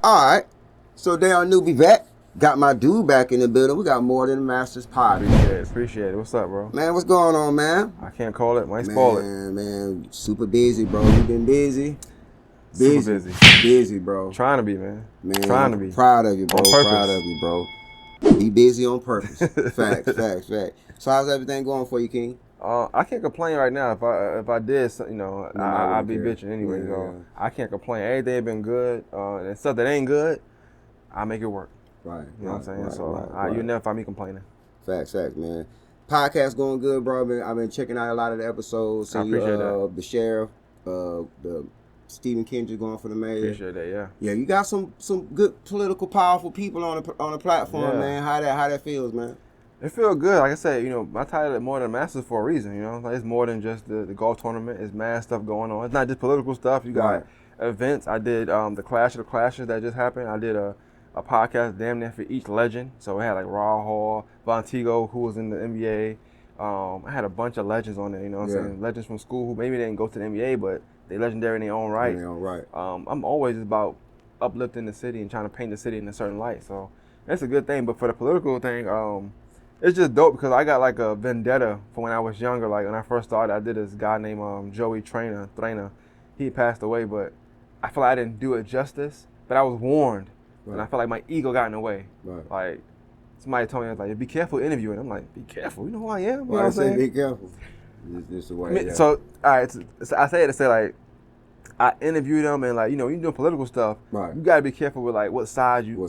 All right. So they on NewbieVeT. Got my dude back in the building. We got More Than the Masters Podcast. Appreciate it. What's up, bro? Man, what's going on, man? I can't call it. Might spoil it. Man, super busy, bro. You been busy? Super busy. Busy, bro. Trying to be, man. Man, Trying to be. Proud of you, bro. On purpose. Proud of you, bro. Be busy on purpose. Facts. So how's everything going for you, King? I can't complain right now. If I did, I'd be bitching anyway. Yeah. So I can't complain. Everything been good. And stuff that ain't good, I make it work. Right. You know what I'm saying? You never find me complaining. Facts, man. Podcast going good, bro. I've been checking out a lot of the episodes. I appreciate that. The sheriff, the Stephen Kendrick going for the mayor. Appreciate that, yeah. Yeah, you got some good political, powerful people on the platform, man. How that feels, man? It feels good. Like I said, I titled it More Than Masters for a reason, Like, it's more than just the golf tournament. It's mad stuff going on. It's not just political stuff. You got events. I did the Clash of the Clashes that just happened. I did a podcast damn near for each legend. So I had like Raw Hall, Vontigo, who was in the NBA. I had a bunch of legends on there, you know what I'm saying? Legends from school who maybe didn't go to the NBA, but they legendary in their own right. I'm always about uplifting the city and trying to paint the city in a certain light. So that's a good thing. But for the political thing, it's just dope because I got like a vendetta from when I was younger. Like when I first started, I did this guy named Joey Trainer. He passed away, but I feel like I didn't do it justice. But I was warned. And I felt like my ego got in the way. Like, somebody told me, I was like, be careful interviewing. I'm like, be careful. You know who I am? You know what I'm saying? Be careful. This the way. So, all right, so I say it to say, like, I interview them and, like, you're doing political stuff. Right. You got to be careful with, like, what side you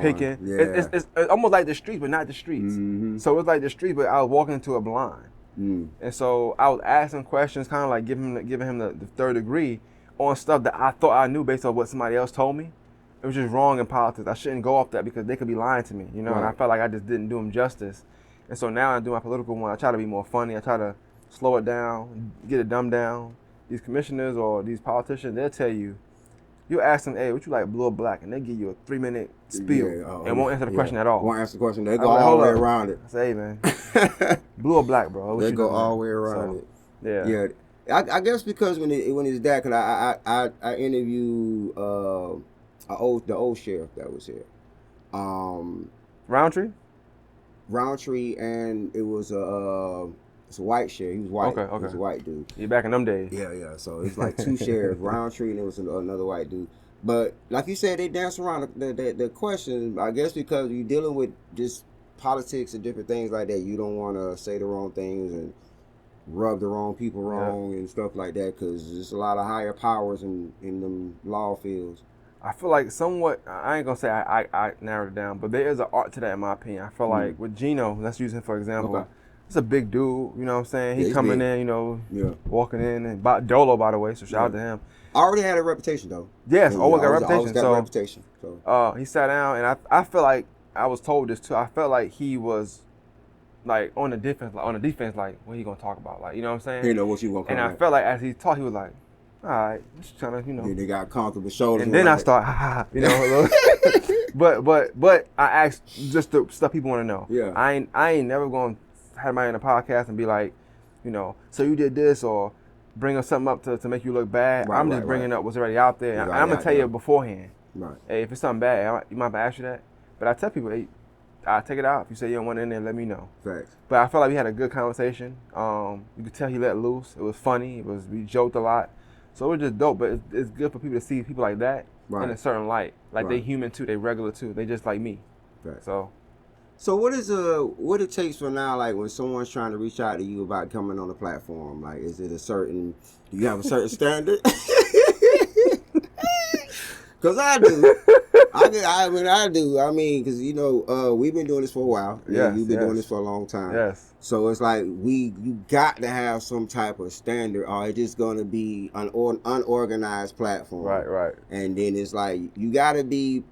picking. Yeah. It's almost like the streets, but not the streets. Mm-hmm. So it's like the street, but I was walking into a blind. Mm. And so I was asking questions, kind of like giving him the third degree on stuff that I thought I knew based on what somebody else told me. It was just wrong in politics. I shouldn't go off that because they could be lying to me, And I felt like I just didn't do them justice. And so now I do my political one. I try to be more funny. I try to slow it down, get it dumbed down. These commissioners or these politicians, they'll tell you, you ask them, hey, what you like, blue or black? And they give you a 3-minute spiel and won't answer the question at all. Won't answer the question. They go all the way around it. I say, hey, man, blue or black, bro? They go all the way around it. Yeah. I guess because when it's that, because I interviewed the old sheriff that was here. Roundtree, and it was it's a white sheriff. He was white. Okay. He was a white dude. Yeah, back in them days. Yeah. So it's like two sheriffs, Roundtree, and it was another white dude. But like you said, they dance around the question. I guess because you're dealing with just politics and different things like that, you don't want to say the wrong things and rub the wrong people wrong and stuff like that, because there's a lot of higher powers in them law fields. I feel like somewhat, I ain't gonna say I narrowed it down, but there is an art to that in my opinion. I feel like with Gino, let's use him for example. It's a big dude, you know what I'm saying? He coming in, walking in, and Dolo, by the way, so shout out to him. I already had a reputation though. Yes, always got a reputation. Always got a reputation. So he sat down, and I feel like I was told this too. I felt like he was like on the defense, like what he gonna talk about, like, you know what I'm saying? He know what you want. And I felt like as he talked, he was like, all right, just trying to, They got comfortable shoulders. And then I start, but I asked just the stuff people want to know. Yeah. I ain't never gonna have somebody in a podcast and be like, so you did this or bring us something up to make you look bad. I'm just bringing up what's already out there. I'm gonna tell you beforehand. Right. Hey, if it's something bad, you might have to ask you that. But I tell people, hey, I'll take it out. If you say you don't want it in there, let me know. Facts. But I felt like we had a good conversation. You could tell he let loose. It was funny. We joked a lot. So it was just dope. But it's good for people to see people like that in a certain light. Like they human too. They regular too. They just like me. Right. So what it takes for now, like when someone's trying to reach out to you about coming on the platform, like is it do you have a certain standard? Because I do. I do. I mean, because, we've been doing this for a while. Yes, you've been doing this for a long time. Yes. So it's like you got to have some type of standard, or it's just going to be an unorganized platform. Right. And then it's like you got to be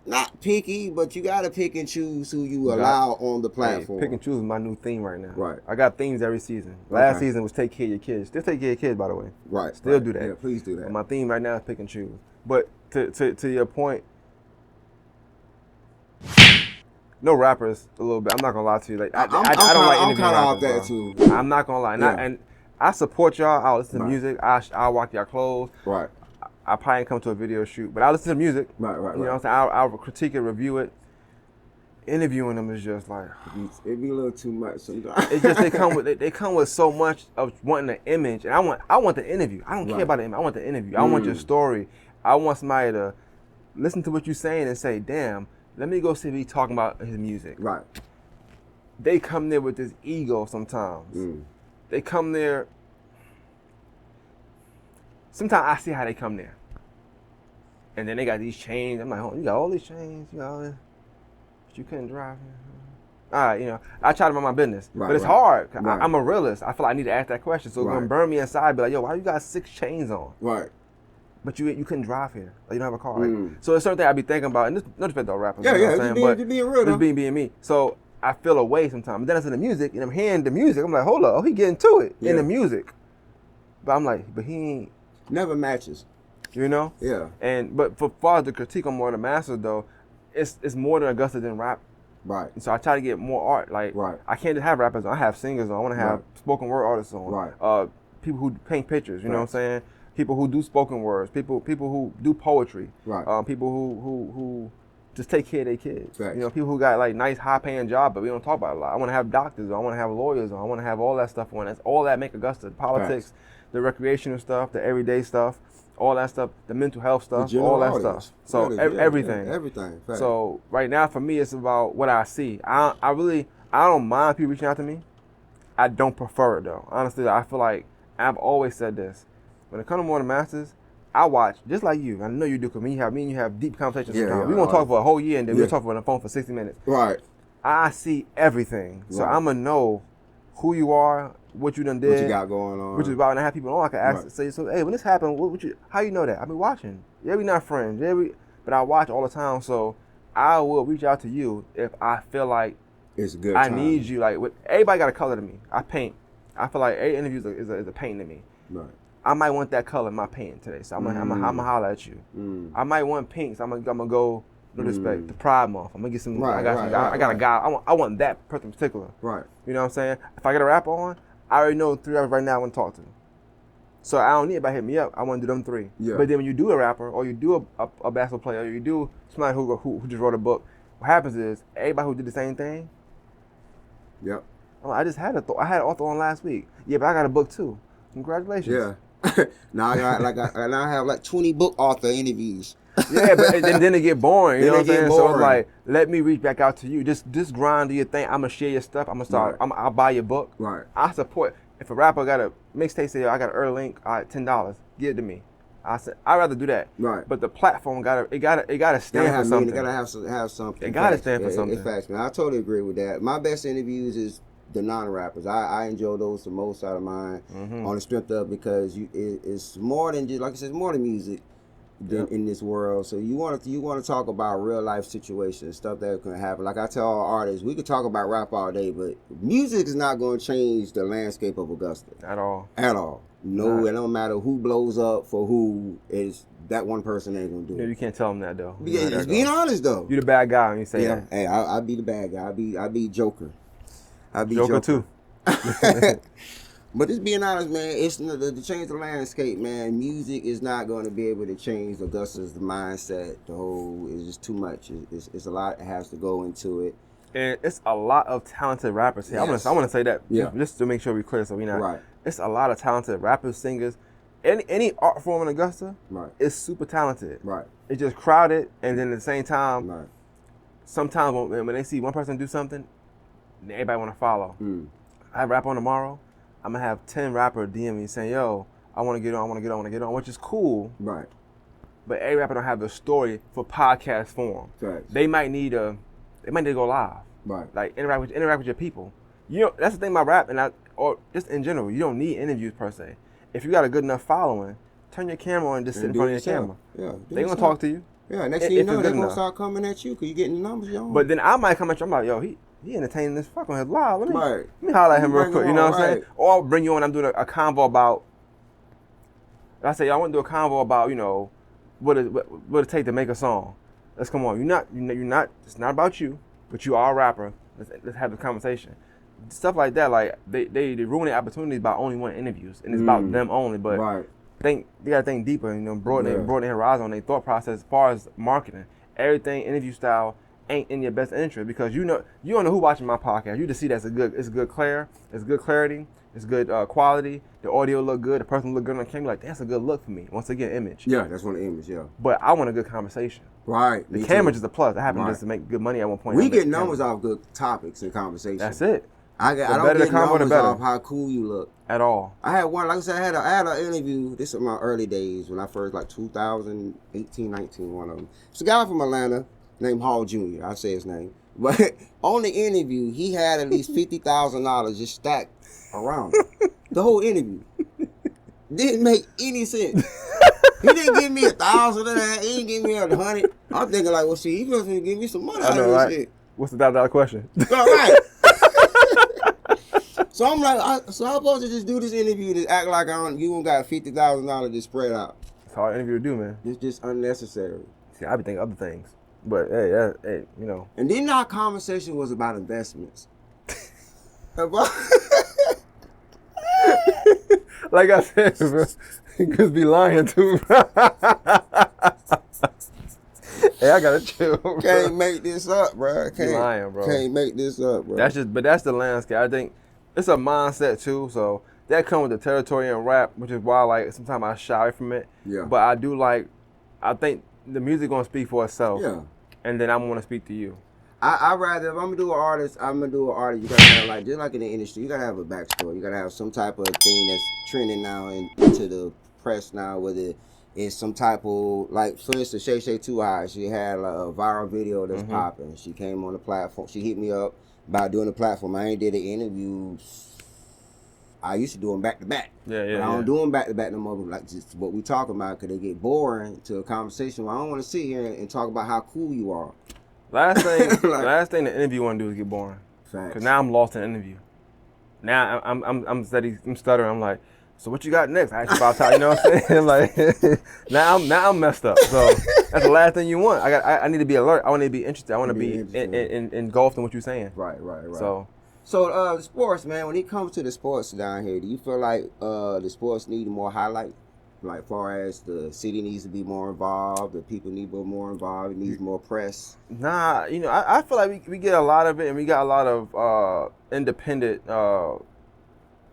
not picky, but you got to pick and choose who you allow on the platform. Hey, pick and choose is my new theme right now. Right. I got themes every season. Last season was take care of your kids. Still take care of your kids, by the way. Right. Still do that. Yeah, please do that. But my theme right now is pick and choose. But to your point, no rappers a little bit. I'm not gonna lie to you. Like I don't like interviewing rappers. I'm kind of off that too. I'm not gonna lie. And I support y'all. I listen to music. I walk your clothes. Right. I probably ain't come to a video shoot, but I listen to music. Right. You know what I'm saying? I'll critique it, review it. Interviewing them is just like it'd be a little too much sometimes. It's just they come with so much of wanting an image, and I want the interview. I don't care about the image. I want the interview. I want your story. I want somebody to listen to what you're saying and say, damn, let me go see if he's talking about his music. Right. They come there with this ego sometimes. They come there. Sometimes I see how they come there. And then they got these chains. I'm like, oh, you got all these chains. You got all this. But you couldn't drive. All right, you know, I try to mind my business. But it's hard. I'm a realist. I feel like I need to ask that question. So it's going to burn me inside. Be like, yo, why you got 6 chains on? Right. But you couldn't drive here. Like, you don't have a car. Like, so it's certain thing I be thinking about. And this, no disrespect to rappers. Yeah, you know what I'm saying? Just being real. Just being me. So I feel away sometimes. But then I listen to music, and I'm hearing the music. I'm like, hold up. Oh, he getting to it in the music. But I'm like, but he ain't. Never matches. You know? Yeah. But for far as the critique on More Than Masters, though, it's more than Augusta than rap. Right. So I try to get more art. Like, I can't just have rappers on. I have singers on. I want to have spoken word artists on. Right. People who paint pictures, you know what I'm saying? People who do spoken words. People who do poetry. Right. People who just take care of their kids. Right. You know, people who got like nice high-paying jobs, but we don't talk about it a lot. I want to have doctors on. I want to have lawyers on. I want to have all that stuff on. That's all that make Augusta. The politics, the recreational stuff, the everyday stuff, all that stuff, the mental health stuff, all that stuff. So everything. Everything. Fact. So right now for me, it's about what I see. I don't mind people reaching out to me. I don't prefer it though. Honestly, I feel like I've always said this. When it comes to More Than Masters, I watch just like you. I know you do, because me and you have deep conversations sometimes. We won't talk for a whole year, and then we'll talk on the phone for 60 minutes. Right. I see everything. So I'm going to know who you are, what you done did. What you got going on. Which is about, and I have people on, I can ask, say, so, hey, when this happened, how you know that? I be watching. Yeah, we not friends. Yeah, but I watch all the time, so I will reach out to you if I feel like it's good. I need you. Like, everybody got a color to me. I paint. I feel like every interview is a painting to me. Right. I might want that color in my painting today, so I'm gonna holler at you. I might want pink, so I'm gonna go, no disrespect, to Pride Month. I'm gonna get some. I got a guy. I want that person in particular. Right. You know what I'm saying? If I get a rapper on, I already know 3 rappers right now I want to talk to. So I don't need anybody hit me up. I want to do them 3. Yeah. But then when you do a rapper, or you do a basketball player, or you do somebody who just wrote a book, what happens is everybody who did the same thing. Yep. I just had I had an author on last week. Yeah, but I got a book too. Congratulations. Yeah. Now I have like 20 book author interviews. Yeah, but then they get boring. You know what I'm saying? So it's like, let me reach back out to you. Just grind, do your thing. I'm gonna share your stuff. I'm gonna start. I'll buy your book. Right. I support. If a rapper got a mixtape, say I got an early link, all right, $10, give it to me. I said I'd rather do that. Right. But the platform gotta stand for something. It gotta have something. It gotta stand for something. In fact, man, I totally agree with that. My best interviews is the non-rappers. I enjoy those the most out of mine, on the strength of, because it's more than just, like I said, it's more than music in this world. So you want to talk about real life situations, stuff that can happen. Like I tell all artists, we could talk about rap all day, but music is not going to change the landscape of Augusta at all. No, it don't matter who blows up for who. Is that one person ain't gonna do it. You can't tell them that though. It's being honest though. You the bad guy when you say that. Hey, I be the bad guy. I be Joker. I be Joker too. But just being honest, man, it's to change the landscape, man. Music is not going to be able to change Augusta's mindset. It's just too much. It's a lot that has to go into it. And it's a lot of talented rappers here. Yes. I want to say that just to make sure we're clear, so we're not. Right. It's a lot of talented rappers, singers. Any art form in Augusta is super talented. Right. It's just crowded, and then at the same time, sometimes when they see one person do something, everybody want to follow. I rap on tomorrow. I'm gonna have 10 rappers DM me saying, "Yo, I want to get on," which is cool. Right. But every rapper don't have the story for podcast form. Right. They might need to go live. Right. Like interact with your people. You know, that's the thing about rap, or just in general. You don't need interviews per se. If you got a good enough following, turn your camera on and just sit in front of your camera. Yeah. They gonna talk to you. Yeah. Next thing you know, they're gonna start coming at you because you're getting the numbers, yo. But then I might come at you. I'm like, yo, he entertaining this fuck on his live. Let me holler at him real quick. You know what I'm saying? Or I'll bring you on. I'm doing a convo about. I say, I want to do a convo about, you know, what it take to make a song. Let's come on. You're not. It's not about you, but you are a rapper. Let's have the conversation. Stuff like that. Like they ruin the opportunities by only wanting interviews, and it's about them only. But gotta think deeper, broaden their horizon on their thought process as far as marketing. Everything, interview style ain't in your best interest because you don't know who watching my podcast. You just see it's good clarity, it's good quality, the audio look good, the person look good on the camera, like that's a good look for me. Once again, image. Yeah, that's one image, yeah. But I want a good conversation. Right. The camera just a plus. I happen just to make good money at one point. We get numbers off good topics and conversation. That's it. I don't get numbers off how cool you look. At all. I had one, like I said, I had an interview. This is my early days when I first, like 2018, 19, one of them. It's a guy from Atlanta named Hall Jr. I say his name. But on the interview, he had at least $50,000 just stacked around him. The whole interview. Didn't make any sense. He didn't give me 1,000 of that. He didn't give me 100. I'm thinking like, well, see, he supposed to give me some money out of this shit. What's the $1,000 question? All right. So I'm like, I'm supposed to just do this interview to act like you don't got $50,000 to spread out. It's a hard interview to do, man. It's just unnecessary. See, I be thinking other things. But hey, And then our conversation was about investments. Like I said, bro, he could be lying too. Hey, I gotta chill. Bro. Can't make this up, bro. Lying, bro. Can't make this up, bro. That's the landscape. I think it's a mindset too. So that comes with the territory in rap, which is why like sometimes I shy away from it. Yeah. But I think the music gonna speak for itself. Yeah. And then I'm gonna speak to you. I rather if I'm gonna do an artist, You gotta have like just like in the industry, you gotta have a backstory. You gotta have some type of thing that's trending now into the press now, whether it's some type of like, for instance, Shay 2 Eyes. She had like a viral video that's popping. She came on the platform. She hit me up about doing the platform. I ain't did an interview. I used to do them back to back. Yeah. But I don't do them back to back no more. Like just what we talking about, because they get boring to a conversation. I don't want to sit here and talk about how cool you are. Last thing the interview want to do is get boring. Facts. Cause now I'm lost in the interview. Now I'm stuttering. I'm like, so what you got next? I asked about time. You know what I'm saying? Like now I'm messed up. So that's the last thing you want. I need to be alert. I want to be interested. I want to be engulfed in what you're saying. Right. So the sports, man. When it comes to the sports down here, do you feel like the sports need more highlight? Like, far as the city needs to be more involved, the people need to be more involved, it needs more press? Nah, I feel like we get a lot of it, and we got a lot of independent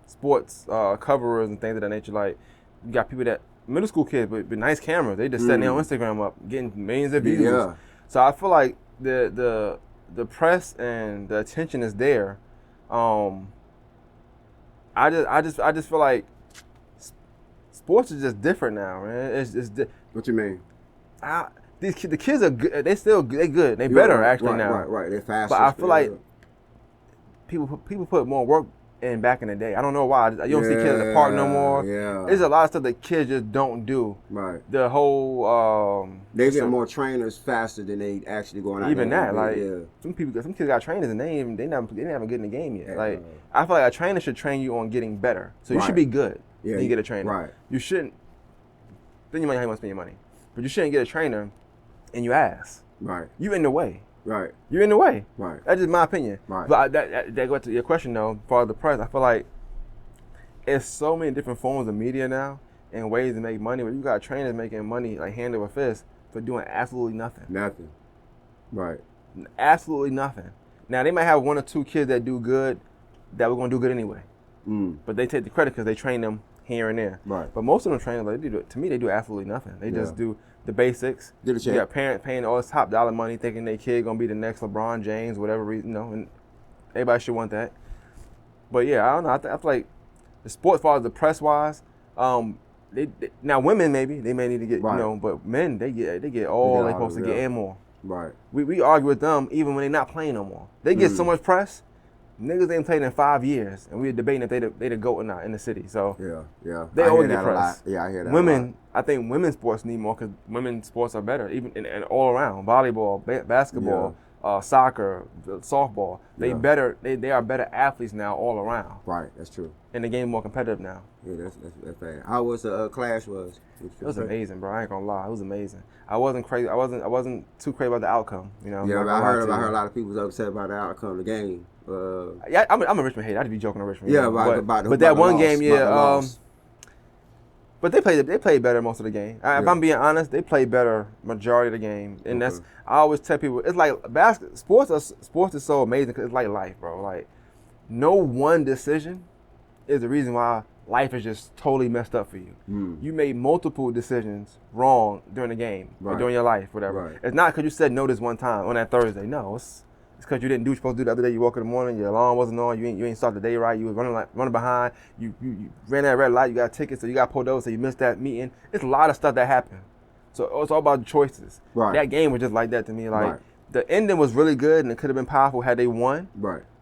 sports coverers and things of that nature. Like, you got people that, middle school kids with nice cameras, they just setting their own Instagram up, getting millions of views. Yeah. So I feel like the press and the attention is there. I just feel like sports is just different now, man. It's What you mean? The kids are good. They good. They better actually now. Right. They're faster. But I feel like people put more work in back in the day. I don't know why. You don't see kids at the park no more. Yeah. There's a lot of stuff that kids just don't do. Right. The whole they get more trainers faster than they actually going out. Even there. that, like some kids got trainers and they haven't good in the game yet. Like I feel like a trainer should train you on getting better. So you should be good. Yeah, then you get a trainer. Right. You shouldn't. Then you might want to spend your money, but you shouldn't get a trainer and you ass. Right. You in the way. Right. You're in the way. Right. That's just my opinion. Right. But that goes to your question though. For the press, I feel like it's so many different forms of media now and ways to make money. But you got trainers making money like hand over fist for doing absolutely nothing. Nothing. Right. Absolutely nothing. Now they might have one or two kids that do good, that we're gonna do good anyway. But they take the credit because they train them here and there. Right. But most of them trainers, like, they do absolutely nothing. They just do the basics. Get a check. You got parents paying all this top dollar money, thinking their kid gonna be the next LeBron James, whatever reason, and everybody should want that. But yeah, I don't know. I feel like the sports, as far as the press wise, they now women maybe they may need to get but men they get all they're supposed to get and more. Right. We argue with them even when they're not playing no more. They get so much press. Niggas ain't played in 5 years, and we're debating if they the GOAT or not in the city. So yeah, they always get press. Yeah, I hear that. Women, I think women's sports need more because women's sports are better, even in all around volleyball, basketball, soccer, softball. They are better athletes now all around. Right, that's true. And the game more competitive now. Yeah, that's bad. How was the clash? Was it was amazing, bro. I ain't gonna lie, it was amazing. I wasn't crazy. I wasn't too crazy about the outcome. Yeah, I heard a lot of people was upset about the outcome of the game. I'm a Richmond hater. I'd be joking on Richmond. Yeah, about but that one game, But they play better most of the game. If I'm being honest, they play better majority of the game, and that's I always tell people it's like sports is so amazing because it's like life, bro. Like no one decision is the reason why life is just totally messed up for you. You made multiple decisions wrong during the game or during your life, whatever. It's not because you said no this one time on that Thursday. No, it's because you didn't do what you're supposed to do the other day. You woke in the morning, your alarm wasn't on, you ain't start the day right, you was running behind, you ran that red light, you got tickets, so you got pulled over, so you missed that meeting. It's a lot of stuff that happened. So it's all about the choices. That game was just like that to me. Like the ending was really good and it could have been powerful had they won.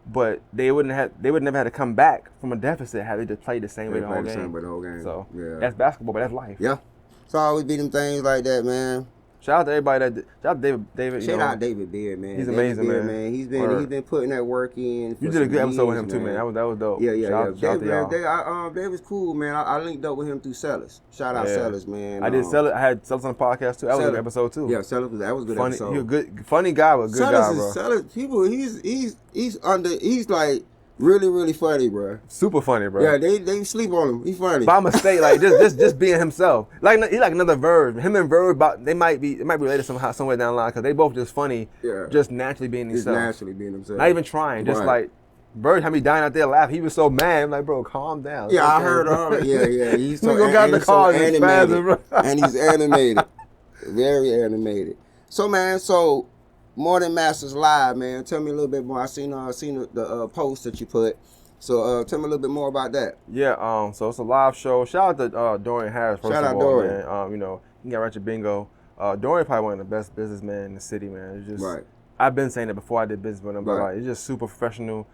But they would never had to come back from a deficit had they just played the same way the whole game. So that's basketball, but that's life. Yeah. So I always be them things like that, man. Shout out to everybody shout out David. Shout out David Beard, man. He's David amazing, Beard, man. He's been putting that work in. You did a good episode with him too, man. That was dope. Yeah. Shout David's cool, man. I linked up with him through Sellers. Shout out Sellers, man. I did Sellers. I had Sellers on the podcast too. That was a good episode too. Yeah, Sellers that was a good episode. He was good, funny guy, but good guy, bro. Sellers, people, he's like really, really funny, bro. Super funny, bro. Yeah, they sleep on him. He's funny. By mistake, like just being himself. Like he's like another Verb. Him and Verb, they might be related somehow, somewhere down the line, because they both just funny. Yeah. Just naturally being themselves. Not even trying. Just like Verb had me dying out there laughing. He was so mad. I'm like, bro, calm down. Yeah, I heard all that. Yeah. He's so gonna get in the car and animated, bro. And he's animated, very animated. So man, More Than Masters Live, man. Tell me a little bit more. I seen the post that you put. So tell me a little bit more about that. Yeah. So it's a live show. Shout out to Dorian Harris. First of all, Dorian. Man. You know, you got Richard Bingo. Dorian probably one of the best businessmen in the city, man. It's just I've been saying it before I did business with him, but like it's just super professional.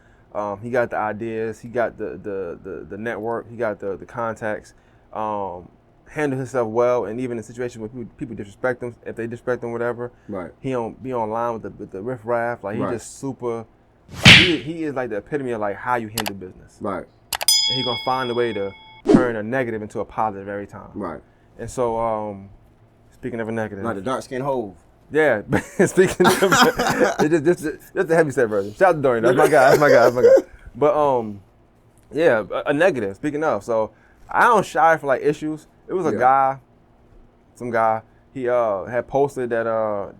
He got the ideas. He got the network. He got the contacts. Handle himself well, and even in situations where people disrespect him, if they disrespect him, whatever, he don't be online with the riffraff. Like he just super. He is like the epitome of like how you handle business. And he gonna find a way to turn a negative into a positive every time. And so, speaking of a negative, like the dark skinned hove. Yeah, speaking of just a heavy set version. Shout out to Dorian. That's my guy. But yeah, a negative. Speaking of, so I don't shy for like issues. It was some guy. He had posted that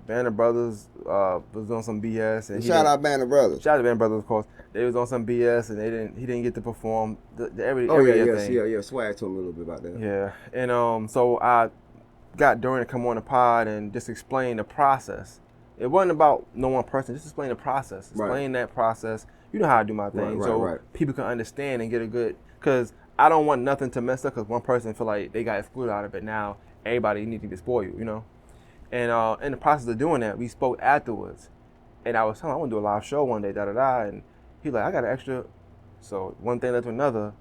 Band of Brothers was on some BS. And shout out Band of Brothers. Shout out to Band of Brothers, of course. They was on some BS and he didn't get to perform every thing. Yeah. Swag told me a little bit about that. Yeah, and so I got Dorian to come on the pod and just explain the process. It wasn't about no one person. Just explain the process. Explain that process. You know how I do my thing, so people can understand and get a good. Because I don't want nothing to mess up because one person feel like they got excluded out of it. Now everybody needs to get spoiled, you know. And in the process of doing that, we spoke afterwards, and I was telling him I want to do a live show one day, and he like I got an extra. So one thing led to another,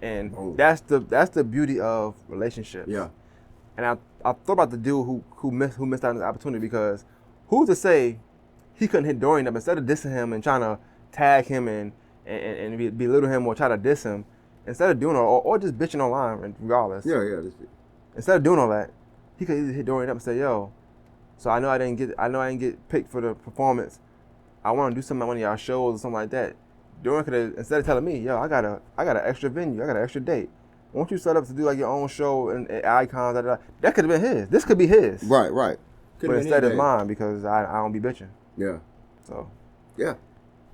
and that's the beauty of relationships. Yeah. And I thought about the dude who missed out on this opportunity, because who's to say he couldn't hit Dorian up instead of dissing him and trying to tag him and belittle him or try to diss him. Instead of doing it, or just bitching online, regardless. Yeah. Instead of doing all that, he could either hit Dorian up and say, "Yo, so I know I didn't get picked for the performance. I want to do something at one of y'all shows or something like that." Dorian could have, instead of telling me, "Yo, I got an extra venue, I got an extra date. Won't you set up to do like your own show and icons?" That could have been his. This could be his. Right. But instead it's mine because I don't be bitching. Yeah. So. Yeah.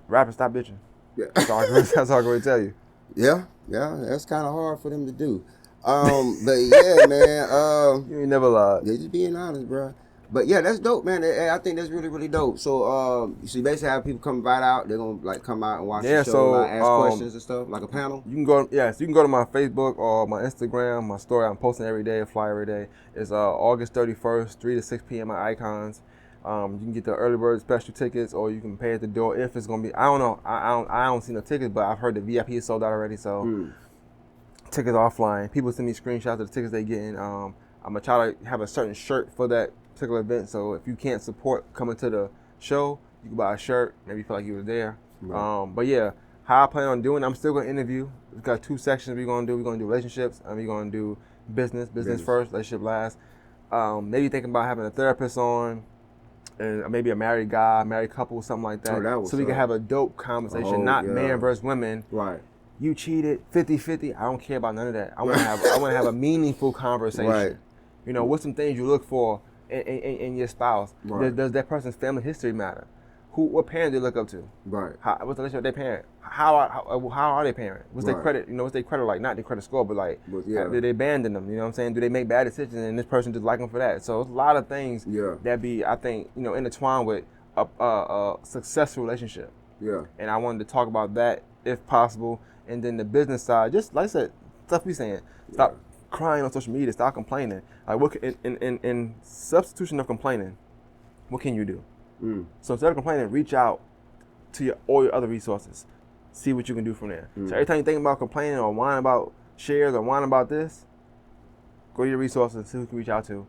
Rappers, stop bitching. Yeah. That's all I can tell you. Yeah, that's kind of hard for them to do. But yeah, man. You ain't never lied. They're just being honest, bro. But yeah, that's dope, man. I think that's really, really dope. So, you see, basically have people come right out. They're gonna like come out and watch the show, so, ask questions and stuff, like a panel. You can go, so you can go to my Facebook or my Instagram, my story. I'm posting every day, a flyer every day. It's August 31st, 3 to 6 p.m. at Icons. You can get the early bird special tickets, or you can pay at the door if it's gonna be. I don't know. I don't see no tickets, but I've heard the VIP is sold out already. So tickets offline. People send me screenshots of the tickets they getting. I'm gonna try to have a certain shirt for that particular event. So if you can't support coming to the show, you can buy a shirt. Maybe you feel like you were there. Right. But yeah, how I plan on doing, I'm still gonna interview. We've got 2 sections we're gonna do. We're gonna do relationships, and we're gonna do business first, relationship last. Maybe thinking about having a therapist on. And maybe a married guy, married couple, something like that. So we can have a dope conversation, not man versus women. Right. you cheated 50-50. I don't care about none of that. I want to have a meaningful conversation. Right. You know, what's some things you look for in your spouse? Right. Does that person's family history matter? What parent do they look up to? Right. What's the relationship with their parent? How are they parent? What's their credit? You know, what's their credit like? Not their credit score, but like, do they abandon them? You know what I'm saying? Do they make bad decisions and this person just like them for that? So it's a lot of things that be, I think, you know, intertwined with a successful relationship. Yeah. And I wanted to talk about that if possible. And then the business side, just like I said, stuff we saying. Stop crying on social media. Stop complaining. Like, what in substitution of complaining, what can you do? So instead of complaining, reach out to all your other resources. See what you can do from there. So every time you think about complaining or whining about shares or whining about this, go to your resources and see who you can reach out to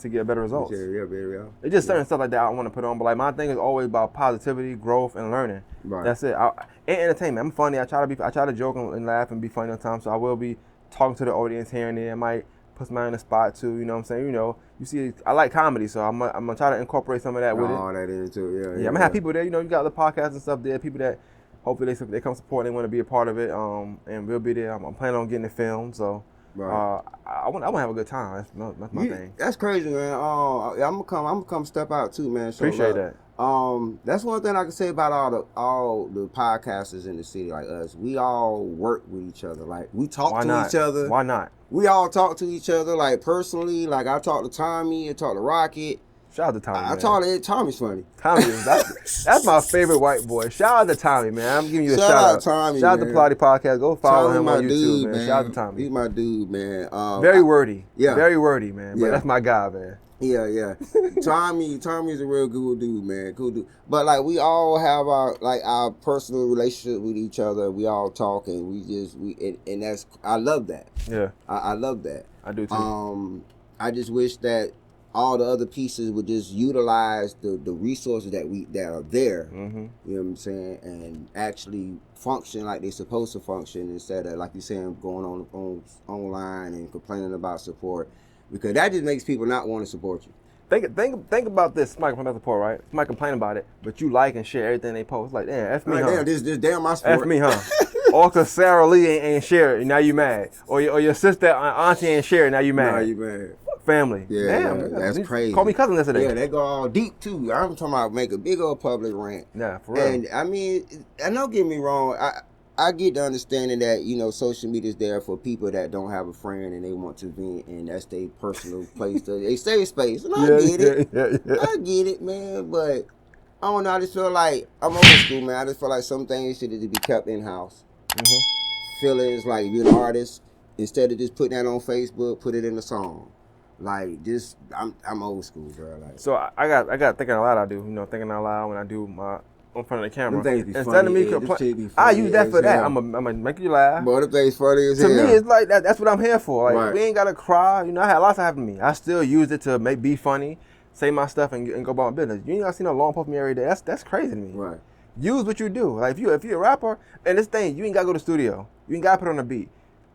get better results. It's just certain stuff like that I want to put on. But like my thing is always about positivity, growth, and learning. Right. That's it. And entertainment. I'm funny. I try to joke and laugh and be funny at times. So I will be talking to the audience here and there. I might put somebody on the spot too. You know what I'm saying? You know, you see, I like comedy, so I'm gonna try to incorporate some of that with it. Oh, that into it. I'm gonna have people there. You know, you got the podcasts and stuff there. People that hopefully they come support. They want to be a part of it. And we'll be there. I'm planning on getting it filmed. So. Right. I want to have a good time. That's my thing. That's crazy, man. I'm gonna come step out too, man. So, appreciate that. That's one thing I can say about all the podcasters in the city like us. We all work with each other. Like we talk to each other. Why not? We all talk to each other like personally. Like I talk to Tommy, I talk to Rocket. Shout out to Tommy. I talk to Tommy's funny. Tommy, that's my favorite white boy. Shout out to Tommy, man. I'm giving you a shout out. Tommy, shout out to Plotty Podcast. Go follow Tommy him on YouTube, dude, man. Shout out to Tommy. He's my dude, man. Very wordy. Yeah. Very wordy, man. But that's my guy, man. Yeah. Tommy's a real good dude, man. Cool dude. But like we all have our personal relationship with each other. We all talk and and that's I love that. Yeah. I love that. I do too. I just wish that all the other pieces would just utilize the resources that are there. Mm-hmm. You know what I'm saying? And actually function like they're supposed to function instead of, like you're saying, going on online and complaining about support. Because that just makes people not want to support you. Think about this. Somebody complain about support, right? Somebody complain about it, but you like and share everything they post. Like, damn, F me, right, huh? Damn, this damn my support. F me, huh? Or cause Sarah Lee ain't share it, now you mad. Or your sister, auntie ain't share it, now you mad. Now you mad. Family. Yeah, damn, that's crazy. Call me cousin yesterday. Yeah, they go all deep too. I'm talking about make a big old public rant. Yeah, for real. And I mean, and don't get me wrong, I get the understanding that, you know, social media is there for people that don't have a friend and they want to vent, and that's their personal place they safe space. And I get it. I get it, man. But I don't know, I just feel like I'm old school, man. I just feel like some things should be kept in house. Mm-hmm. Feelings like if you're an artist, instead of just putting that on Facebook, put it in a song. Like just, I'm old school, bro. Like, so I got thinking out loud. I do, you know, thinking out loud when I do my in front of the camera. Instead of me complaining, I use that for that. I'm gonna make you laugh. But the thing's funny as hell. To me, it's like that. That's what I'm here for. Like right. We ain't gotta cry. You know, I had lots happen to me. I still use it to be funny, say my stuff, and go about my business. You ain't gotta see no long post me every day. That's crazy to me. Right. Use what you do. Like if you're a rapper, and this thing, you ain't gotta go to the studio. You ain't gotta put on a beat.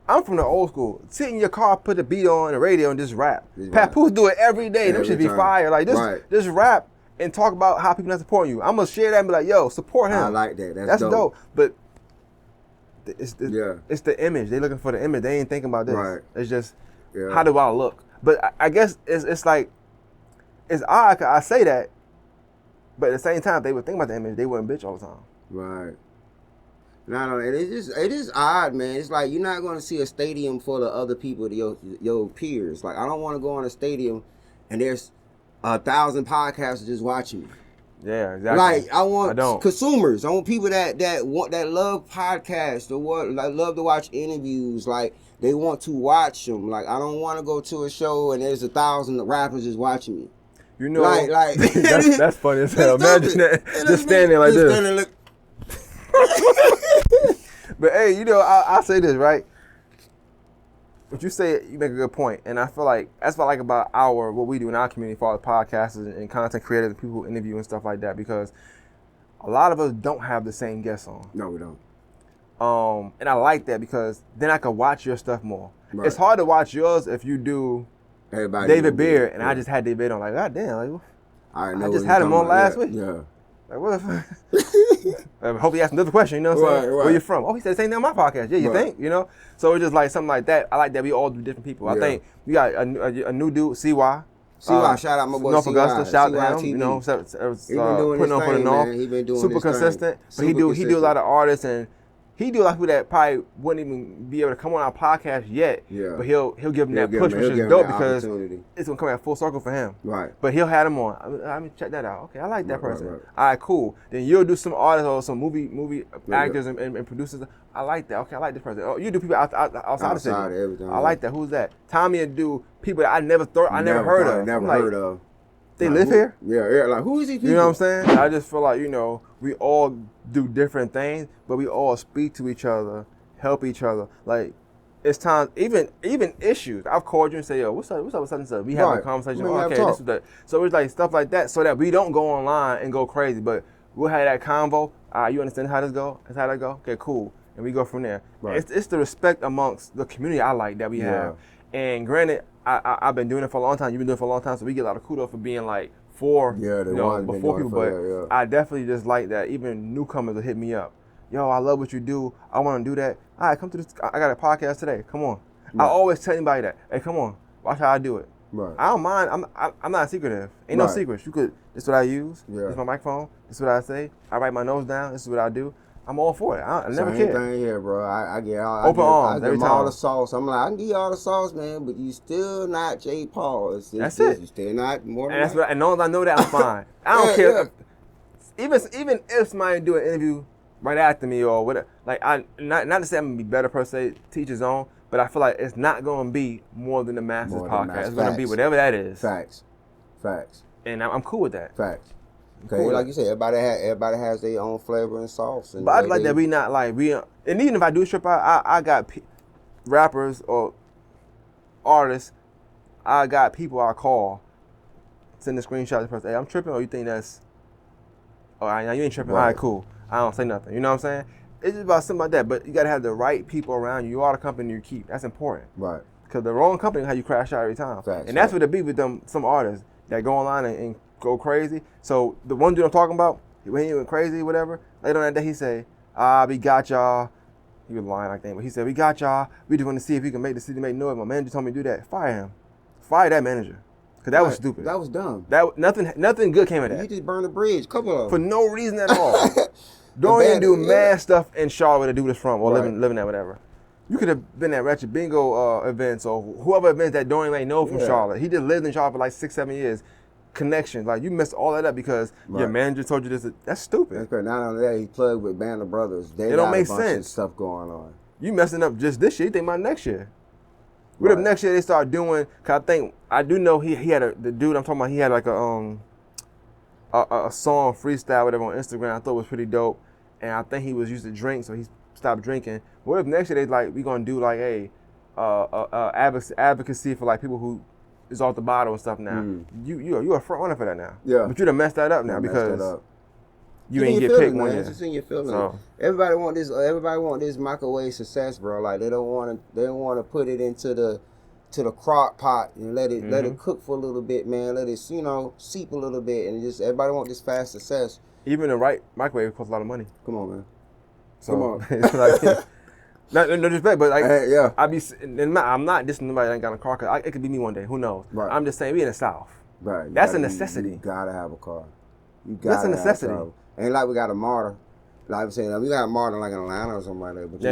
I'm from the old school. Sit in your car, put the beat on the radio, and just rap. Papoose do it every day. Them should be fire. Like just rap and talk about how people not supporting you. I'm gonna share that and be like, yo, support him. I like that. That's dope. But it's the image. They looking for the image. They ain't thinking about this. Right. It's just how do I look? But I guess it's like it's odd. 'Cause I say that, but at the same time, if they would think about the image, they wouldn't bitch all the time. Right. No, it is odd, man. It's like you're not going to see a stadium full of other people, your peers. Like I don't want to go in a stadium and there's 1,000 podcasters just watching me. Yeah, exactly. Like I want consumers. I want people that love podcasts or love to watch interviews. Like they want to watch them. Like I don't want to go to a show and there's 1,000 rappers just watching me. You know, like that's funny as hell. Imagine that just standing there like this. But hey, you know, I say this, right? What you say, you make a good point. And I feel like that's what I like about what we do in our community for all the podcasters and content creators and people who interview and stuff like that, because a lot of us don't have the same guests on. No, we don't. And I like that because then I can watch your stuff more. Right. It's hard to watch yours if you do David Beard and I just had David on. Like, God damn, like, I just had him on last week. Yeah. Like, what the fuck? Hope he asked another question, you know what I'm saying? Right. Where you from? Oh, he said the same thing on my podcast. Yeah, you think, you know? So it's just like something like that. I like that we all do different people. I think we got a new dude, CY. CY, shout out my boy North CY. Augusta, shout out to TV. him. You know, he been doing putting on for the North. Man. He been doing super consistent. But he do a lot of artists, and he do a lot of people that probably wouldn't even be able to come on our podcast yet. Yeah. But he'll give them that push, which is dope because it's gonna come at full circle for him. Right. But he'll have them on. I mean, check that out. Okay, I like that person. Right. All right, cool. Then you'll do some artists or some movie actors and producers. I like that. Okay, I like this person. Oh, you do people outside the city. Everything. I like that. Who's that? Tommy will do people that I never heard of. Never heard of. They live here? Yeah, like who is he? You know what I'm saying? I just feel like, you know, we all do different things, but we all speak to each other, help each other. Like, it's times, even issues. I've called you and say, yo, what's up with such and such? We have a conversation. Okay, this is that. So it's like stuff like that so that we don't go online and go crazy, but we'll have that convo. You understand how this go? That's how that go? Okay, cool. And we go from there. Right. It's the respect amongst the community I like that we have. And granted, I've been doing it for a long time. You've been doing it for a long time, so we get a lot of kudos for being like before people. But I definitely just like that. Even newcomers will hit me up. Yo, I love what you do. I want to do that. All right, come to this. I got a podcast today. Come on. Right. I always tell anybody that. Hey, come on. Watch how I do it. Right. I don't mind. I'm not secretive. Ain't no secrets. You could. This is what I use. Yeah. This is my microphone. This is what I say. I write my notes down. This is what I do. I'm all for it. I never care. Same thing here, bro. I get all open arms every time. All the sauce. I'm like, I can give you all the sauce, man, but you still not J.Paul. That's it. You still not more. And that's what. And as long as I know that, I'm fine. I don't care. Even if somebody do an interview right after me or whatever, like not to say I'm gonna be better per se, teach his own, but I feel like it's not gonna be more than the Masters podcast. It's gonna be whatever that is. Facts. And I'm cool with that. Facts. Okay, cool. Like you said, everybody has their own flavor and sauce. And but I like that we not like and even if I do trip out, I got rappers or artists, I got people I call, send the screenshot to the person. Hey, I'm tripping, or you think that's? All right, now you ain't tripping. Right. All right, cool. I don't say nothing. You know what I'm saying? It's just about something like that. But you gotta have the right people around you. You are the company you keep. That's important. Right. Because the wrong company, how you crash out every time. Facts, and that's what it be with them. Some artists that go online and go crazy. So the one dude I'm talking about, when he went crazy, whatever, later on that day he say, we got y'all. He was lying like that, but he said, we got y'all. We just want to see if we can make the city make noise. My manager told me to do that. Fire him. Fire that manager. Because that was stupid. That was dumb. Nothing good came of that. You just burned the bridge. Couple of them. For no reason at all. Don't even do mad stuff in Charlotte to do this from or living there, whatever. You could have been at Ratchet Bingo events or whoever events that Dorian ain't know from Charlotte. He just lived in Charlotte for like 6-7 years. Connections, like you messed all that up because your manager told you this. That's stupid. That's correct. Not only that, he plugged with Band of Brothers. They it don't make a bunch sense. Of stuff going on. You messing up just this year. You think about next year. What if next year they start doing? Cause I do know he had the dude I'm talking about. He had like a song freestyle whatever on Instagram. I thought it was pretty dope, and I think he was used to drink, so he stopped drinking. What if next year we gonna do like advocacy for like people who is off the bottle and stuff now. You a front runner for that now. Yeah. But you done messed that up now because you ain't get picked one year. It's in your feelings. So. Everybody want this microwave success, bro. Like they don't want to put it into the crock pot and let it cook for a little bit, man. Let it seep a little bit, and just everybody want this fast success. Even the right microwave costs a lot of money. Come on, man. So, come on. It's like, no disrespect, but like I'm not dissing nobody that ain't got a car. Cause it could be me one day. Who knows? Right. I'm just saying we in the South. Right. That's a necessity. You gotta have a car. That's a necessity. Ain't like we got a martyr. Like I'm saying, we got a martyr like in Atlanta or something like that. But we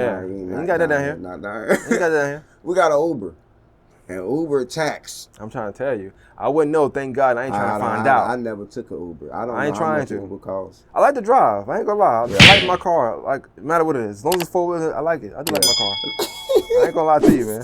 ain't got that down here. Not down here. We got that down here. We got an Uber. And Uber tax. I'm trying to tell you. I wouldn't know, thank God. I ain't trying to find out. I never took an Uber. I ain't trying to. Uber costs. I like to drive. I ain't gonna lie. I like my car. Like, no matter what it is. As long as it's 4-wheeler, I like it. I do like my car. I ain't gonna lie to you, man.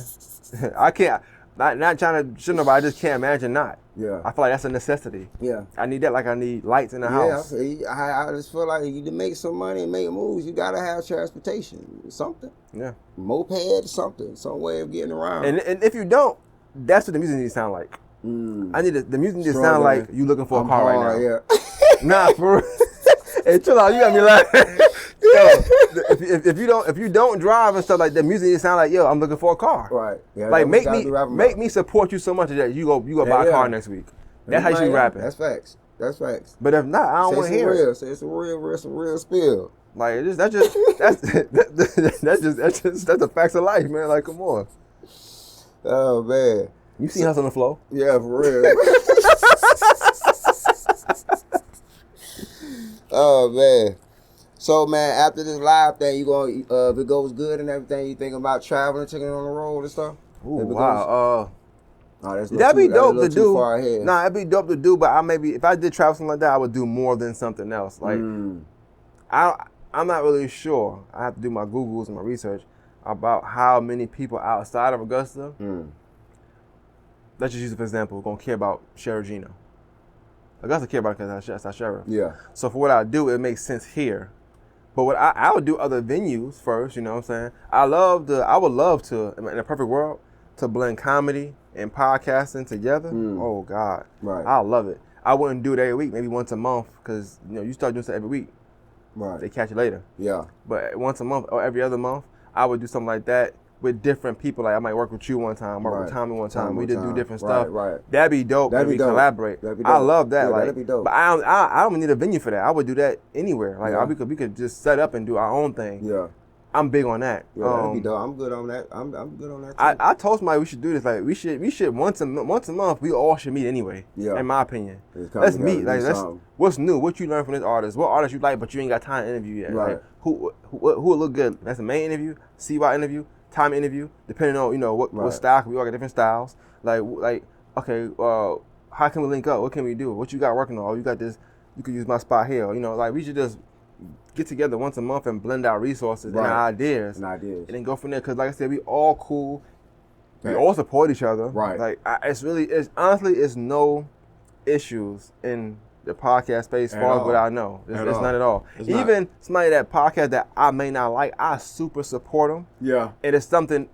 I can't. Not trying to shit nobody. I just can't imagine not. Yeah. I feel like that's a necessity. Yeah. I need that like I need lights in the house. Yeah. I just feel like you to make some money and make moves, you gotta have transportation. Something. Yeah. Moped, something. Some way of getting around. And if you don't, that's what the music needs to sound like. I need the music needs to sound like you looking for a car right now. Yeah. Nah, for real. Hey, chill out. You got me laughing. Yo, if you don't drive and stuff like that, music needs to sound like, yo, I'm looking for a car. Right. Yeah. Like make me support you so much that you go buy a car next week. That's how you should be rapping. That's facts. That's facts. But if not, I don't want to hear it. Say it's a real spill. Like that's the facts of life, man. Like, come on. Oh man, you seen us on the floor? Yeah, for real. Oh man. So man, after this live thing, you gonna if it goes good and everything, you thinking about traveling, taking it on the road and stuff? Ooh, wow. That'd be dope to do. Nah, it'd be dope to do, but I maybe if I did travel something like that, I would do more than something else. Like I'm not really sure. I have to do my Googles and my research about how many people outside of Augusta. Let's just use it for example. Gonna care about Sheriff Gino. Augusta care about it because that's our sheriff. Yeah. So for what I do, it makes sense here. But what I would do other venues first. You know what I'm saying? I would love to in a perfect world to blend comedy and podcasting together. Oh God. Right. I love it. I wouldn't do it every week, maybe once a month, because you start doing stuff every week. Right. They catch you later. Yeah. But once a month or every other month, I would do something like that with different people. Like I might work with you one time, work with Tommy one time. We just do different stuff. Right. That'd be dope. That'd be dope. Collaborate. That'd be dope. I love that. Yeah, that'd be dope. But I don't need a venue for that. I would do that anywhere. Like we could just set up and do our own thing. Yeah. I'm big on that. Yeah, that'd be dope. I'm good on that. I'm good on that too. I told somebody we should do this. Like we should once a month. We all should meet anyway. Yeah. In my opinion, let's meet. Like what's new? What you learn from this artist? What artist you like, but you ain't got time to interview yet? Right. Like, who will look good? That's a Maine interview, CY interview, time interview. Depending on what style. We all got different styles. Like okay, how can we link up? What can we do? What you got working on? Oh, you got this. You could use my spot here. Like we should just get together once a month and blend our resources and our ideas. And then go from there. Because like I said, we all cool. We all support each other. Right. Like honestly, it's no issues in the podcast space as far as what I know. It's not at all. Even somebody that podcast that I may not like, I super support them. Yeah. And it's something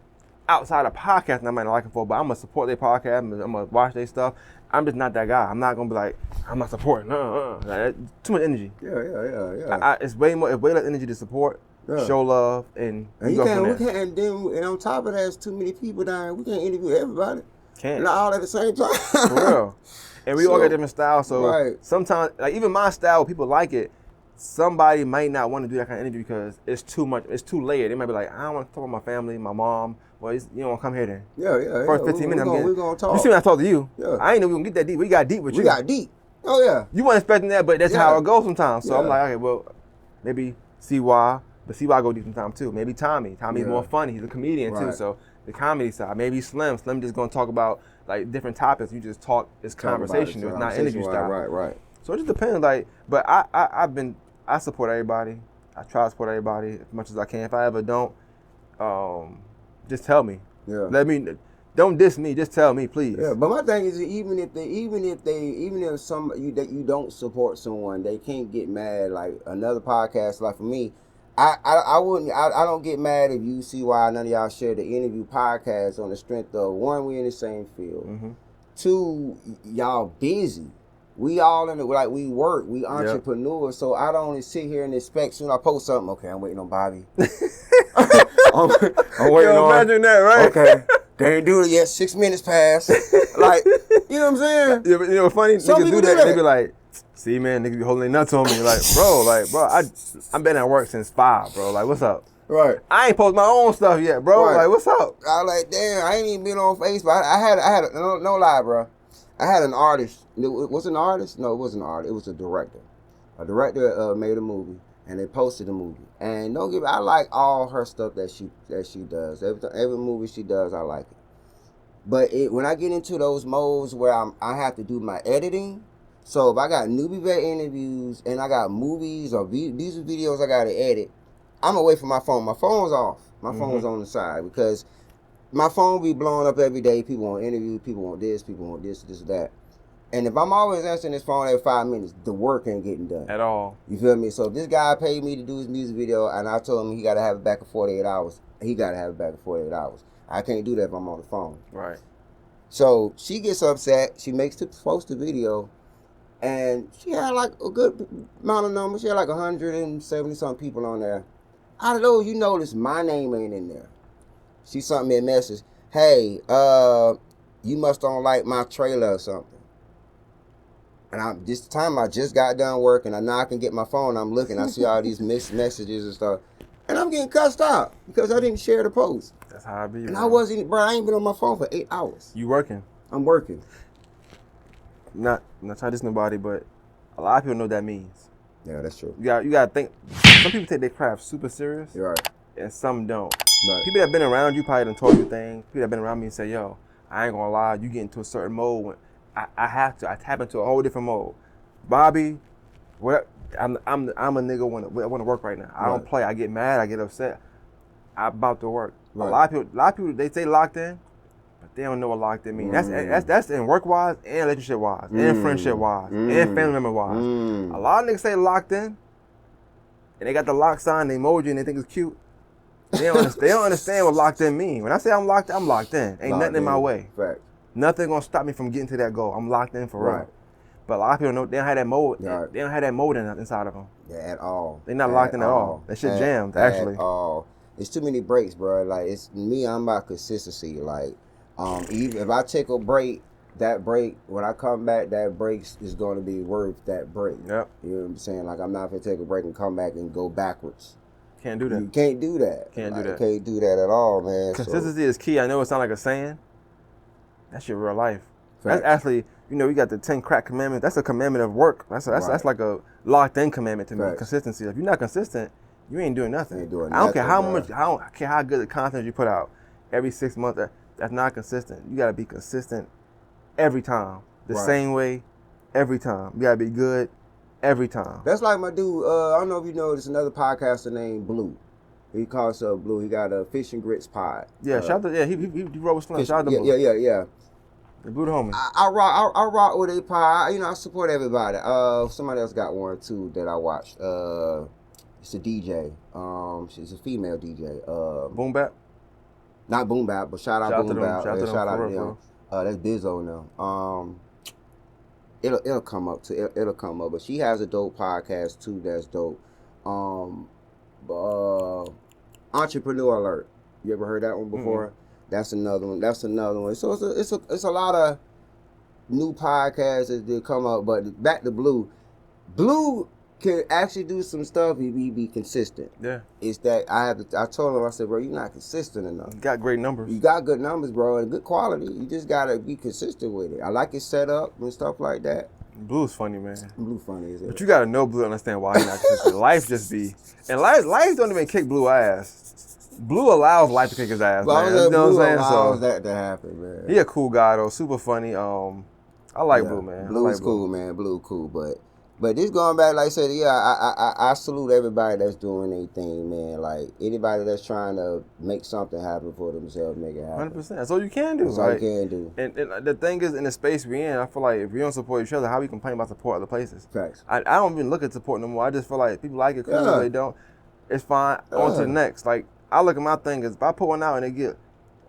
outside of podcasting I might not like them for, but I'm going to support their podcast. I'm going to watch their stuff. I'm just not that guy. I'm not gonna be like, I'm not supporting. Like, too much energy. Yeah. It's way less energy to support, show love, and we can't. And on top of that, it's too many people down. We can't interview everybody. Not all at the same time. For real. And we all got different styles. So sometimes, like even my style, people like it. Somebody might not want to do that kind of interview because it's too much. It's too layered. They might be like, I don't want to talk about my family, my mom. Well, you don't want to come here then. Yeah. First 15 minutes, we're going to talk. You see when I talk to you, I ain't know we going to get that deep. We got deep with you. We got deep. Oh, yeah. You weren't expecting that, but that's how it goes sometimes. So I'm like, okay, well, maybe CY, but CY go deep sometimes too. Maybe Tommy. Tommy's more funny. He's a comedian too. So the comedy side. Maybe Slim. Slim just going to talk about like different topics. You just talk. It's conversation. It's not interview style. Right. So it just depends. Like, but I support everybody. I try to support everybody as much as I can. If I ever don't, just tell me. Yeah. Don't diss me. Just tell me, please. Yeah. But my thing is, even if somebody that you don't support someone, they can't get mad. Like another podcast, like for me, I don't get mad if you see why none of y'all share the interview podcast on the strength of one, we in the same field. Mm-hmm. Two, y'all busy. We all in it, like we work, we entrepreneurs, so I don't sit here and expect soon I post something, okay, I'm waiting on Bobby. I'm waiting on. Imagine that, right? Okay, they ain't doing it yet, 6 minutes passed. Like, you know what I'm saying? Yeah, but you know what's funny? Some niggas do that. They be like, see man, niggas be holding their nuts on me. Like, bro, I've been at work since 5, bro. Like, what's up? Right. I ain't posted my own stuff yet, bro. Right. Like, what's up? I like, damn, I ain't even been on Facebook. I had no lie, bro. I had an artist. It was an artist? No, it wasn't an artist. It was a director. A director made a movie, and they posted the movie. And I like all her stuff that she does. Every movie she does, I like it. But when I get into those modes where I have to do my editing, so if I got NewbieVeT interviews and I got movies or these are videos I got to edit, I'm away from my phone. My phone's off. My phone's on the side because my phone be blowing up every day. People want interviews, people want this, that. And if I'm always answering this phone every 5 minutes, the work ain't getting done. At all. You feel me? So if this guy paid me to do his music video and I told him he got to have it back in 48 hours, he got to have it back in 48 hours. I can't do that if I'm on the phone. Right. So she gets upset. She posts the video. And she had like a good amount of numbers. She had like 170-something people on there. Out of those, you notice my name ain't in there. She sent me a message. Hey, you must don't like my trailer or something. And this time I just got done working. Now I can get my phone. I'm looking. I see all these missed messages and stuff. And I'm getting cussed out because I didn't share the post. That's how I be, And bro. I ain't been on my phone for 8 hours. You working? I'm working. Not trying to diss nobody, but a lot of people know what that means. Yeah, that's true. You got to think. Some people take their craft super serious. You're right. And some don't. Right. People that been around you probably done told you things. People that been around me and say, yo, I ain't gonna lie, you get into a certain mode when I tap into a whole different mode. Bobby, I'm a nigga when I want to work right now. I don't play. I get mad. I get upset. I'm about to work. Right. A lot of people, they say locked in, but they don't know what locked in means. That's in work wise and relationship wise and friendship wise and family member wise. A lot of niggas say locked in, and they got the lock sign, the emoji, and they think it's cute. They don't understand what locked in mean. When I say I'm locked in. Ain't nothing in my way. Fact. Nothing gonna stop me from getting to that goal. I'm locked in for real. But a lot of people know they don't have that mode. Right. They don't have that mode inside of them. Yeah, at all. They're not locked in at all. That shit jammed, actually. At all. It's too many breaks, bro. Like, it's me, I'm about consistency. Like, even if I take a break, that break, when I come back, that break is going to be worth that break. Yep. You know what I'm saying? Like, I'm not going to take a break and come back and go backwards. Can't do that. You can't do that. Can't do that. Can't do that at all, man. Consistency is key. I know it sounds like a saying. That's your real life. Fact. That's actually, we got the 10 crack commandments. That's a commandment of work. That's like a locked in commandment to me. Fact. Consistency. If you're not consistent, you ain't doing nothing. You ain't doing I don't care how nothing, much. I don't care how good the content you put out. Every 6 months, that's not consistent. You gotta be consistent every time. The same way, every time. You gotta be good every time. That's like my dude. I don't know if you know. There's another podcaster named Blue. He calls himself Blue. He got a Fish and Grits pod. Yeah, shout out to he wrote with Slim. Shout out to Blue. Yeah. The Blue the homie. I rock with a pod. I support everybody. Somebody else got one too that I watched. It's a DJ. She's a female DJ. Boom Bap. Not Boom Bap, but shout out Boom Bap. Shout out to them. That's Bizzo now. It'll come up too. It'll come up. But she has a dope podcast too. That's dope. Entrepreneur Alert. You ever heard that one before? Mm-hmm. That's another one. So it's a lot of new podcasts that come up. But back to Blue. Blue can actually do some stuff if he be consistent. Yeah. It's that I told him, I said, bro, you're not consistent enough. You got great numbers. You got good numbers, bro, and good quality. You just gotta be consistent with it. I like his setup and stuff like that. Blue's funny, man. Blue funny, is it? But you gotta know Blue to understand why he's not consistent. Life just be, and life don't even kick Blue ass. Blue allows life to kick his ass, man. You know what I'm saying? Allows that to happen, man. He a cool guy though, super funny. I like Blue, man. Blue's cool, man. Blue cool, but this going back, like I said, I salute everybody that's doing their thing, man. Like, anybody that's trying to make something happen for themselves, make it happen. 100%. That's all you can do. That's all you can do. And the thing is, in the space we're in, I feel like if we don't support each other, how we complain about support other places? Facts. I don't even look at support no more. I just feel like people like it, cool. If they don't, it's fine. On to the next. Like, I look at my thing as if I put one out and they get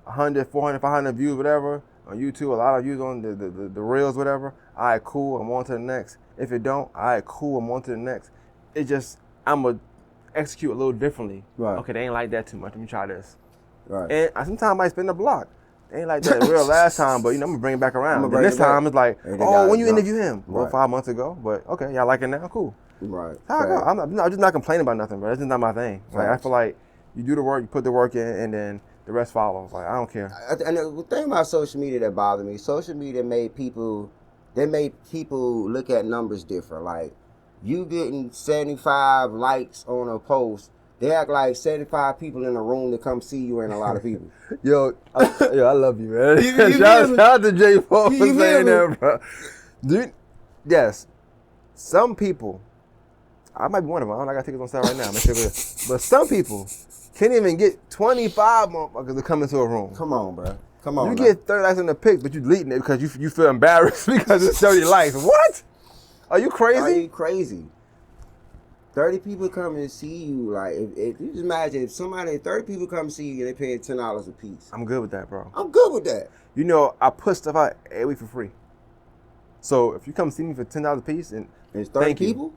100, 400, 500 views, whatever, on YouTube, a lot of views on the reels, whatever. All right, cool. I'm on to the next. If it don't, all right, cool, I'm on to the next. It just, I'm going to execute a little differently. Right. Okay, they ain't like that too much. Let me try this. Right. And sometimes I might spin the block. They ain't like that real last time, but I'm going to bring it back around. And this time it's like, when you interview him? Well, 5 months ago, but okay, y'all like it now? Cool. Right. How I go? I'm just not complaining about nothing, bro. That's just not my thing. Like, I feel like you do the work, you put the work in, and then the rest follows. Like, I don't care. And the thing about social media that bothered me, social media made people look at numbers different. Like, you getting 75 likes on a post, they act like 75 people in a room to come see you and a lot of people. Yo, I love you, man. Shout out to J.Paul for saying that, bro. Dude, yes, some people, I might be one of them. I got tickets on sale right now. But some people can't even get 25 motherfuckers to come into a room. Come on, bro. Come on. You get 30 likes in the pic, but you deleting it because you feel embarrassed because it's 30 likes. What? Are you crazy? Are you crazy? 30 people come and see you. Like, if you just imagine if 30 people come see you and they pay $10 a piece. I'm good with that, bro. I'm good with that. You know, I put stuff out every week for free. So if you come see me for $10 a piece and it's 30 people?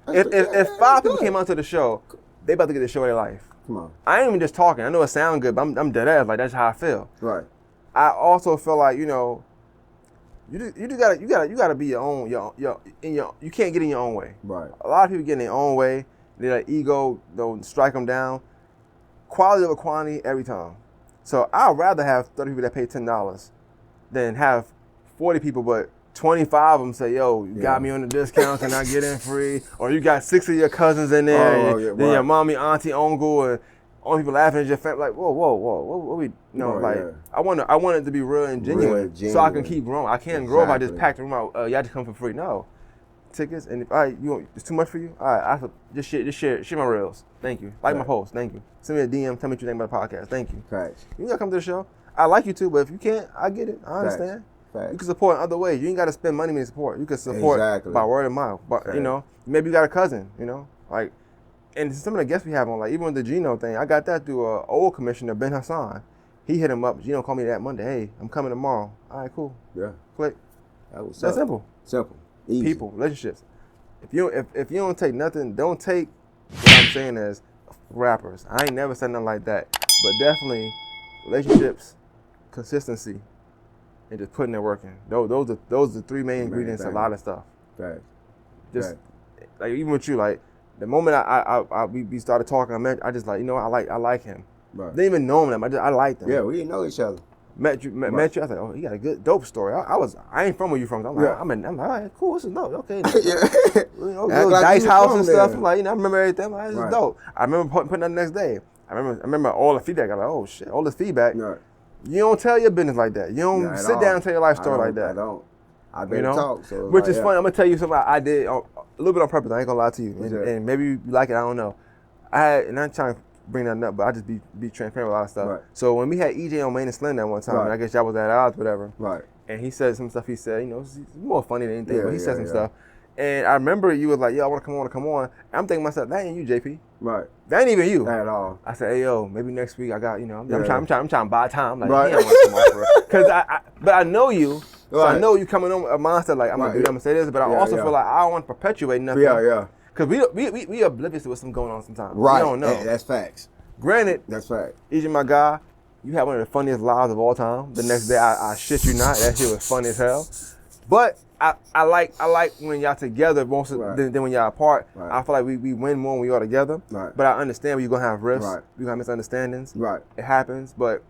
If 5 people came onto the show, they about to get the show of their life. Come on. I ain't even just talking. I know it sounds good, but I'm dead ass. Like, that's how I feel. Right. I also feel like, You gotta be your own. You can't get in your own way. Right. A lot of people get in their own way. Their ego don't strike them down. Quality over quantity every time. So I'd rather have 30 people that pay $10 than have 40 people, but 25 of them say, "Yo, you got me on the discount. Can I get in free?" Or you got 6 of your cousins in there, then your mommy, auntie, uncle, and all people laughing at your family. Like, whoa, what we? I want it to be real and genuine, so I can keep growing. I can't grow if I just pack the room out. Y'all just come for free. No. Tickets, and if it's too much for you, all right, just share my reels. Thank you. Like my post. Thank you. Send me a DM. Tell me what you think about the podcast. Thank you. Facts. You gotta come to the show. I like you too, but if you can't, I get it. I understand. Facts. You can support in other ways. You ain't gotta spend money to support. You can support by word of mouth. But maybe you got a cousin. Like, and some of the guests we have on, like even with the Gino thing, I got that through an old commissioner, Ben Hassan. He hit him up. Gino called me that Monday. Hey, I'm coming tomorrow. All right, cool. Yeah. Click. That's simple. Simple. Easy. People, relationships. If you don't take nothing, don't take what I'm saying as rappers. I ain't never said nothing like that. But definitely relationships, consistency, and just putting their work in. Those are the 3 main ingredients. A lot of stuff. Right. Just like even with you, like the moment we started talking, I just like I like him. Right. Didn't even know him. I liked him. Yeah, we didn't know each other. Met you. I was like, oh, he got a good, dope story. I ain't from where you from. I'm like, I'm all right, cool. This is dope. Okay. Little dice house and stuff. I'm like, I remember everything. I'm like, this is dope. I remember putting that the next day. I remember all the feedback. I'm like, oh shit, all this feedback. Right. You don't tell your business like that. You don't sit down and tell your life story like that. I don't. I better talk. So which is funny. I'm gonna tell you something I did a little bit on purpose. I ain't gonna lie to you. And maybe you like it. I don't know. And I'm trying to bring that up, but I just be transparent with a lot of stuff. Right. So when we had EJ on Maine and Slim that one time, and I guess y'all was at odds, whatever. Right. And he said some stuff. He said, it's more funny than anything, but he said some stuff. And I remember you was like, "Yo, I want to come on." I'm thinking to myself, that ain't you, JP. Right. That ain't even you. Not at all. I said, "Hey, yo, maybe next week I got, I'm trying to buy time." Like, he don't want to come on for it. Cause but I know you. So I know you coming on a mindset like I'm gonna do that, I'm gonna say this, but I also feel like I don't want to perpetuate nothing. Yeah. Cause we oblivious to what's going on sometimes. Right. We don't know. That's facts. Granted, that's fact. EJ, my guy, you had one of the funniest lives of all time. The next day, I shit you not, that shit was funny as hell. But I like when y'all together more than when y'all apart. Right. I feel like we win more when we all together. Right. But I understand you're gonna have rifts. Right. You're gonna have misunderstandings. Right. It happens. But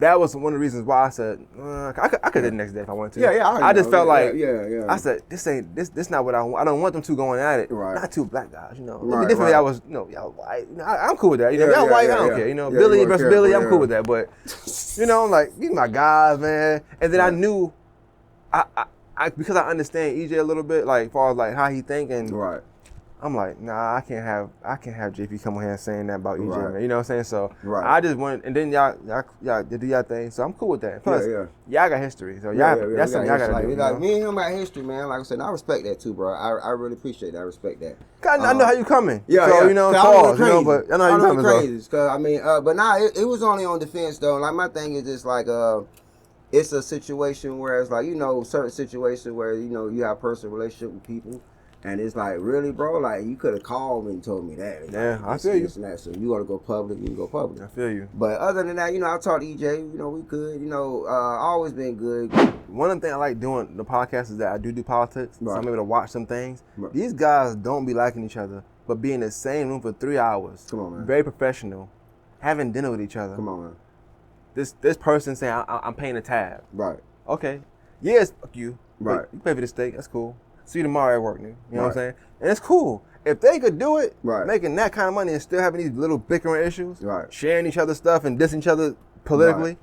that was one of the reasons why I said I could do it the next day if I wanted to. Yeah. I just felt like I said this not what I want. I don't want them two going at it. Right. Not two black guys. Right, differently. I was y'all white. I'm cool with that. Y'all white. I don't care. Billy versus Billy. I'm cool with that. But like these my guys, man. And then I knew I because I understand EJ a little bit, like as far as like how he think, and I'm like, nah, I can't have JP come on here and saying that about EJ, man. You know what I'm saying? So I just went, and then y'all did y'all thing. So I'm cool with that. Plus, y'all got history, so that's something y'all gotta do. Like me and him got history, man. Like I said, I respect that too, bro. I really appreciate that. I respect that. I know how you coming. But I know how you coming. Crazy, cause I mean, but nah, it was only on defense though. Like my thing is just like it's a situation where it's like, certain situations where, you have personal relationship with people. And it's like, really, bro? Like, you could have called me and told me that. Yeah, I feel you. So you want to go public, you can go public. I feel you. But other than that, I talked to EJ, we good. Always been good. One of the things I like doing the podcast is that I do politics. So I'm able to watch some things. These guys don't be liking each other, but be in the same room for 3 hours. Come on, man. Very professional. Having dinner with each other. Come on, man. This person saying, I'm paying a tab. Right. Okay. Yes, fuck you. Right. You pay for the steak. That's cool. See you tomorrow at work, nigga. You know what I'm saying? And it's cool. If they could do it, making that kind of money and still having these little bickering issues, sharing each other's stuff and dissing each other politically,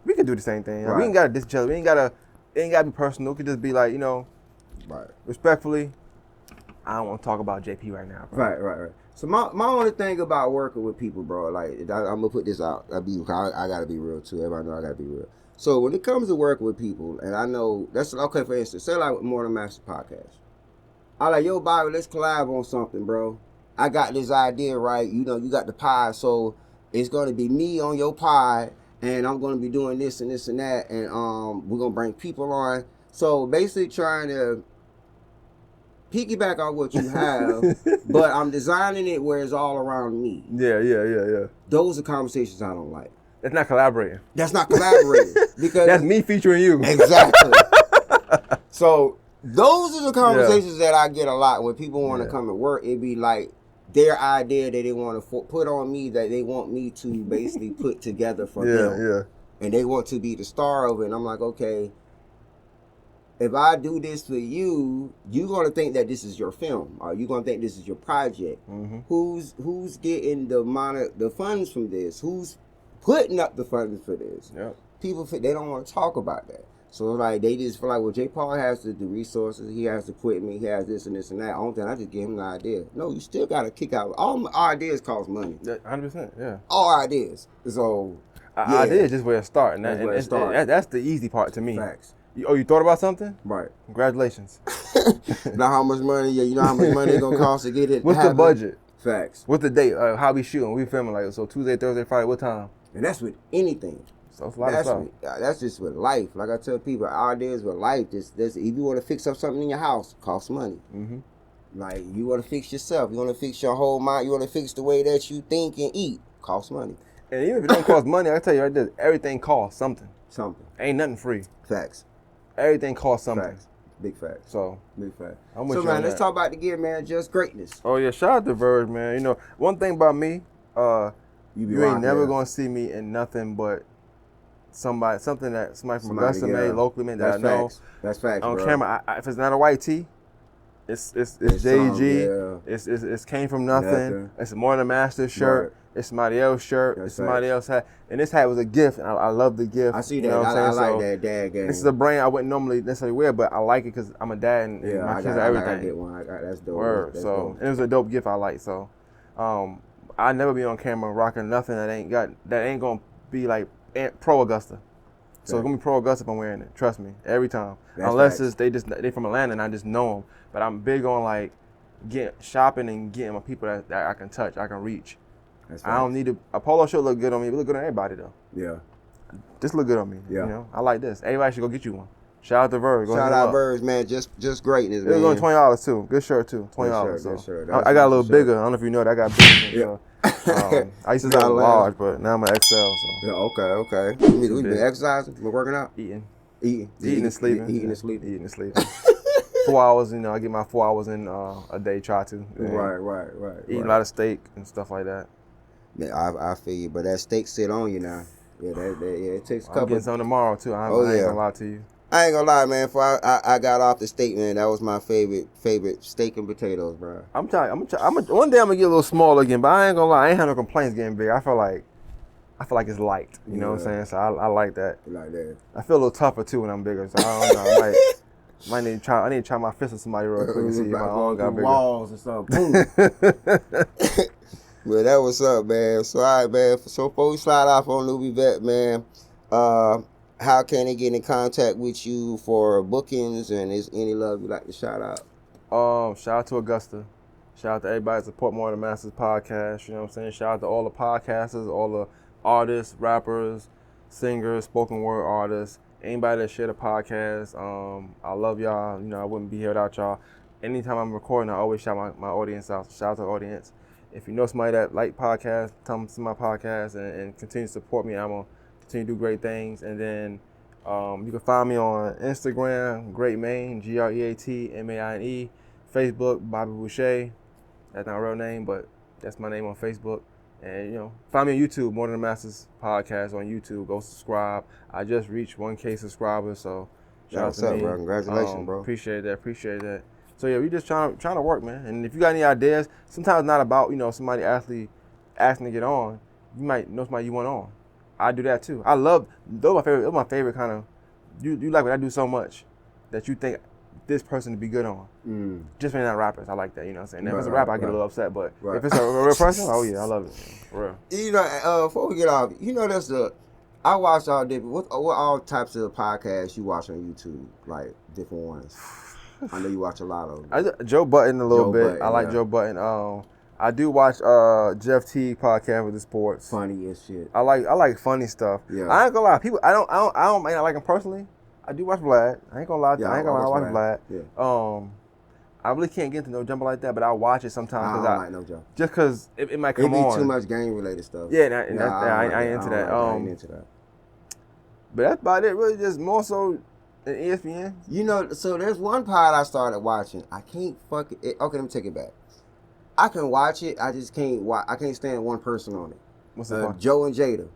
we could do the same thing. We ain't got to diss each other. It ain't got to be personal. It could just be like, respectfully, I don't want to talk about JP right now, bro. Right. So my only thing about working with people, bro, like I'm gonna put this out. I gotta be real too. Everybody know I gotta be real. So when it comes to working with people, and I know that's okay. For instance, say like with More Than Masters Podcast, I like, yo, Bobby, let's collab on something, bro. I got this idea, right? You got the pod, so it's gonna be me on your pod, and I'm gonna be doing this and this and that, and we're gonna bring people on. So basically, trying to piggyback on what you have, but I'm designing it where it's all around me. Yeah. Those are conversations I don't like. That's not collaborating. That's not collaborating. Because that's me featuring you. Exactly. So those are the conversations that I get a lot when people want to come to work. It be like their idea that they want to put on me, that they want me to basically put together for them. And they want to be the star of it. And I'm like, okay, if I do this for you, you're going to think that this is your film, or you're going to think this is your project. Who's getting the funds from this? Who's putting up the funds for this? People, they don't want to talk about that. So like they just feel like, well, J.Paul has the resources, he has the equipment, he has this and this and that. Only thing I just give him the idea. No, you still got to kick out. All ideas cost money. 100%. Yeah. All ideas. So idea is just where it starts, and that's the easy part to me. Facts. You thought about something? Right. Congratulations. Now how much money? Yeah, you know how much money it's gonna cost to get it. What's the budget? Facts. What's the date? How we shooting? We filming like so Tuesday, Thursday, Friday. What time? And that's with anything. So it's a lot of stuff. That's just with life. Like I tell people, ideas with life. If you want to fix up something in your house, it costs money. Like you want to fix yourself, you want to fix your whole mind, you want to fix the way that you think and eat, costs money. And even if it don't cost money, I tell you right there, everything costs something. Ain't nothing free. Facts. Everything costs something. Facts. Big facts. So big facts. I'm with so you man, on let's that. talk about the gear, man. Just greatness. Oh yeah, shout out to Verge, man. You know, one thing about me, you ain't never gonna see me in nothing but somebody from Augusta made, locally made that I know. That's facts. On bro. camera, if it's not a white tee, it's JG. It's came from nothing. It's a More Than Masters shirt. Right. It's somebody else's shirt. It's somebody else's hat. And this hat was a gift. And I love the gift. I see that. You know what I'm saying? I like that dad game. This is a brand I wouldn't normally necessarily wear, but I like it because I'm a dad and my kids are everything. I get one. That's dope. Word. That's so dope. And it was a dope gift I like. So I never be on camera rocking nothing that ain't gonna be like pro Augusta. So it's gonna be pro Augusta if I'm wearing it. Trust me, every time. Unless it's they from Atlanta and I just know them. But I'm big on like shopping and getting my people that I can touch, I can reach. I don't need a polo shirt look good on me. It look good on everybody though. Yeah. This look good on me. Yeah. You know, I like this. Everybody should go get you one. Shout out to Verge. Shout out Verge, man. Just greatness, man. It was only $20 too. Good shirt too. $20. Good shirt. I got a little bigger. I don't know if you know that. I got bigger. I used to have large, but now I'm an XL. So. Yeah. Okay. We been exercising. Been working out. Eating and sleeping. Eating and sleeping. 4 hours. You know, I get my 4 hours in a day. Try to. Right. Eating a lot of steak and stuff like that. Yeah, I feel you, but that steak sit on you now. Yeah, it takes a couple. I'm getting some tomorrow too. I ain't gonna lie to you. I ain't gonna lie, man. Before I got off the steak, man, that was my favorite steak and potatoes, bro. One day I'm gonna get a little small again, but I ain't gonna lie. I ain't had no complaints getting big. I feel like it's liked. You know what I'm saying? So I like that. You like that. I feel a little tougher too when I'm bigger. So I don't know. I need to try my fist with somebody real quick and see if my arm got bigger. Walls and stuff. Boom. Well, that was up, man. So, all right, man. So, before we slide off on NewbieVeT, man, how can they get in contact with you for bookings? And is any love you'd like to shout out? Shout out to Augusta. Shout out to everybody that support More Than Masters podcast. You know what I'm saying? Shout out to all the podcasters, all the artists, rappers, singers, spoken word artists, anybody that share the podcast. I love y'all. You know, I wouldn't be here without y'all. Anytime I'm recording, I always shout my audience out. Shout out to the audience. If you know somebody that like podcasts, tell them to my podcast and continue to support me. I'm going to continue to do great things. And then you can find me on Instagram, Great Maine, GreatMaine. Facebook, Bobby Boucher. That's not a real name, but that's my name on Facebook. And, you know, find me on YouTube, More Than The Masters Podcast on YouTube. Go subscribe. I just reached 1K subscribers, so shout out to me. Bro? Congratulations, bro. Appreciate that. So yeah, we just trying to work, man. And if you got any ideas, sometimes it's not about, you know, somebody actually asking to get on. You might know somebody you want on. I do that too. I love those. My favorite kind of. You like what I do so much that you think this person to be good on. Just when they're not rappers, I like that. You know what I'm saying? If it's a rapper, I get a little upset. But if it's a real person, oh yeah, I love it. For real. You know, before we get off, you know, I watch all different. What all types of podcasts you watch on YouTube? Like different ones. I know you watch a lot of them. Joe Budden a little bit. I like Joe Budden. I do watch Jeff T podcast with the sports. Funny as shit. I like funny stuff. Yeah. I ain't gonna lie. People, I don't may not like him personally. I do watch Vlad. I ain't gonna lie. I watch Vlad. Yeah. I really can't get into no jumper like that, but I watch it sometimes. I don't like no jumper. Just because it might come on. It be too much game related stuff. Yeah, I ain't into that. I ain't into that. But that's about it. Really, just more so And ESPN? You know, so there's one pod I started watching. I can't fucking... Okay, let me take it back. I can watch it. I just can't watch. I can't stand one person on it. What's the point? Joe and Jada.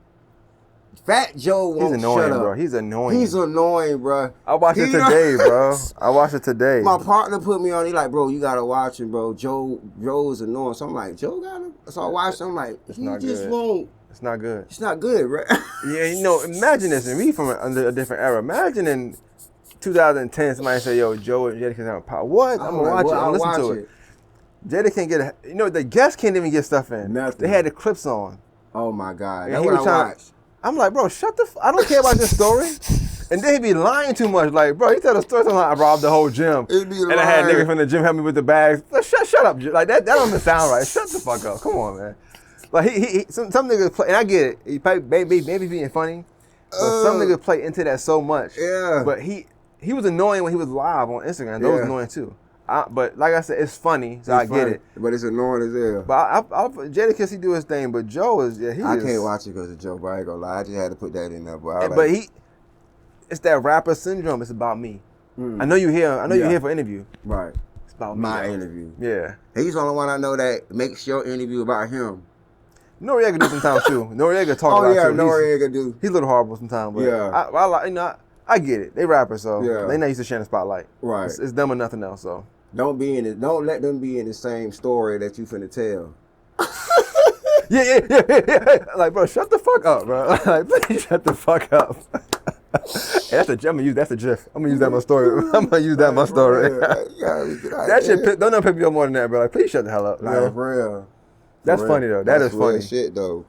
Fat Joe won't He's annoying, shut up. bro. He's annoying. He's annoying, bro. I watched it today, bro. I watched it today. My partner put me on. He like, bro, you gotta watch it, bro. Joe is annoying. So I'm like, Joe got him. So I watched it. I'm like, It's he not just good. won't. It's not good. It's not good, right? Yeah, you know, imagine this, and we from a different era. Imagine in 2010, somebody say, yo, Joe and Jada can have a pod. What? I'm gonna watch it. I'm gonna listen to it. Jada can't get you know, the guests can't even get stuff in. Nothing. They had the clips on. Oh my God. And That's he what was I trying. watched. I'm like, bro, shut the I don't care about this story. And then he be lying too much. Like, bro, he tell the story something like I robbed the whole gym. And I had niggas from the gym help me with the bags. Like, shut up. Like, that don't even sound right. Shut the fuck up. Come on, man. Like, some niggas play, and I get it. He probably maybe being funny. But some niggas play into that so much. Yeah. But he was annoying when he was live on Instagram. That was annoying too. But like I said, it's funny, so I get it. But it's annoying as hell. But Jadakiss, he do his thing, but Joe is, I can't watch it because of Joe, but I ain't gonna lie. I just had to put that in there. But it's that rapper syndrome. It's about me. I know you here. I know you're here for interview. Right. It's about me. My interview. Yeah. He's the only one I know that makes your interview about him. Noriega do sometimes too. Noriega talk about too. Noriega do. He's a little horrible sometimes, but I get it. They rappers, so they not used to sharing the spotlight. Right. It's them or nothing else. So don't let them be in the same story that you finna tell. Yeah. Like, bro, shut the fuck up, bro. Like, please shut the fuck up. Hey, I'm gonna use a GIF. I'm gonna use that in my story. I'm gonna use that in my story. That shit don't pick me up more than that, bro. Like, please shut the hell up. Like, for real. That's funny though. That is funny. Shit though.